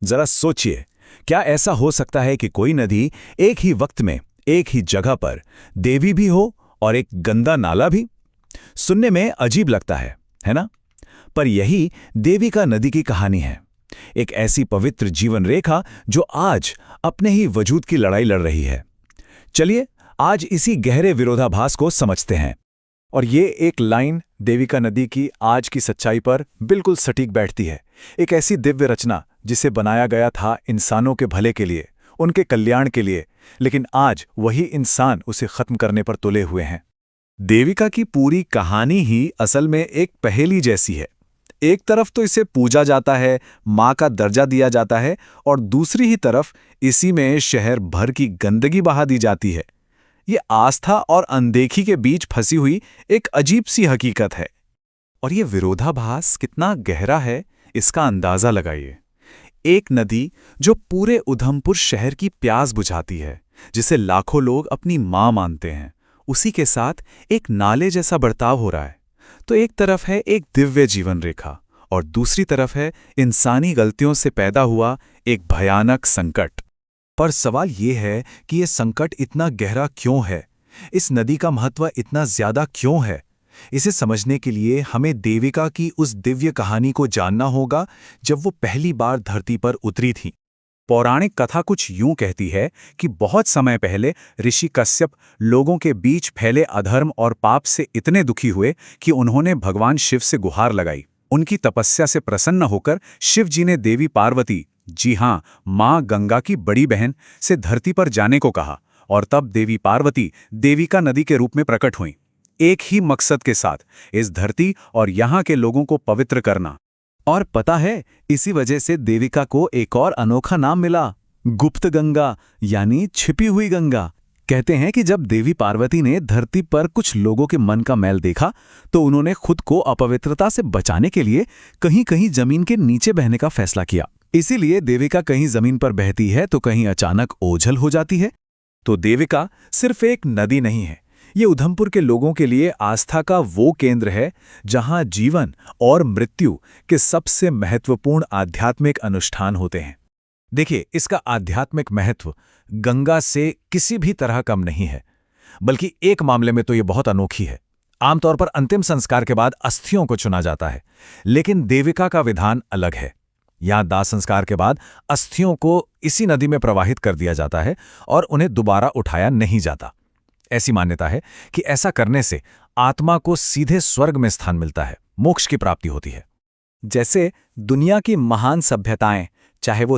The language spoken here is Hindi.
जरा सोचिए, क्या ऐसा हो सकता है कि कोई नदी एक ही वक्त में एक ही जगह पर देवी भी हो और एक गंदा नाला भी? सुनने में अजीब लगता है ना? पर यही देविका नदी की कहानी है। एक ऐसी पवित्र जीवन रेखा जो आज अपने ही वजूद की लड़ाई लड़ रही है। चलिए आज इसी गहरे विरोधाभास को समझते हैं। और ये एक लाइन देविका नदी की आज की सच्चाई पर बिल्कुल सटीक बैठती है। एक ऐसी दिव्य रचना जिसे बनाया गया था इंसानों के भले के लिए, उनके कल्याण के लिए, लेकिन आज वही इंसान उसे खत्म करने पर तुले हुए हैं। देविका की पूरी कहानी ही असल में एक पहेली जैसी है। एक तरफ तो इसे पूजा जाता है, माँ का दर्जा दिया जाता है, और दूसरी ही तरफ इसी में शहर भर की गंदगी बहा दी जाती है। ये आस्था और अनदेखी के बीच फंसी हुई एक अजीब सी हकीकत है। और ये विरोधाभास कितना गहरा है, इसका अंदाजा लगाइए। एक नदी जो पूरे उधमपुर शहर की प्यास बुझाती है, जिसे लाखों लोग अपनी मां मानते हैं, उसी के साथ एक नाले जैसा बर्ताव हो रहा है। तो एक तरफ है एक दिव्य जीवन रेखा और दूसरी तरफ है इंसानी गलतियों से पैदा हुआ एक भयानक संकट। पर सवाल ये है कि ये संकट इतना गहरा क्यों है? इस नदी का महत्व इतना ज्यादा क्यों है? इसे समझने के लिए हमें देविका की उस दिव्य कहानी को जानना होगा जब वो पहली बार धरती पर उतरी थी। पौराणिक कथा कुछ यूं कहती है कि बहुत समय पहले ऋषि कश्यप लोगों के बीच फैले अधर्म और पाप से इतने दुखी हुए कि उन्होंने भगवान शिव से गुहार लगाई। उनकी तपस्या से प्रसन्न होकर शिव जी ने देवी पार्वती, जी हां, मां गंगा की बड़ी बहन, से धरती पर जाने को कहा, और तब देवी पार्वती देविका नदी के रूप में प्रकट हुईं, एक ही मकसद के साथ, इस धरती और यहाँ के लोगों को पवित्र करना। और पता है, इसी वजह से देविका को एक और अनोखा नाम मिला, गुप्त गंगा, यानी छिपी हुई गंगा। कहते हैं कि जब देवी पार्वती ने धरती पर कुछ लोगों के मन का मैल देखा तो उन्होंने खुद को अपवित्रता से बचाने के लिए कहीं कहीं जमीन के नीचे बहने का फैसला किया। इसीलिए देविका कहीं जमीन पर बहती है तो कहीं अचानक ओझल हो जाती है। तो देविका सिर्फ एक नदी नहीं है, ये उधमपुर के लोगों के लिए आस्था का वो केंद्र है जहां जीवन और मृत्यु के सबसे महत्वपूर्ण आध्यात्मिक अनुष्ठान होते हैं। देखिए, इसका आध्यात्मिक महत्व गंगा से किसी भी तरह कम नहीं है, बल्कि एक मामले में तो ये बहुत अनोखी है। आमतौर पर अंतिम संस्कार के बाद अस्थियों को चुना जाता है, लेकिन देविका का विधान अलग है। यहां दाह संस्कार के बाद अस्थियों को इसी नदी में प्रवाहित कर दिया जाता है और उन्हें दोबारा उठाया नहीं जाता। ऐसी मान्यता है कि ऐसा करने से आत्मा को सीधे स्वर्ग में स्थान मिलता है, मोक्ष की प्राप्ति होती है। जैसे दुनिया की महान सभ्यताएं, चाहे वो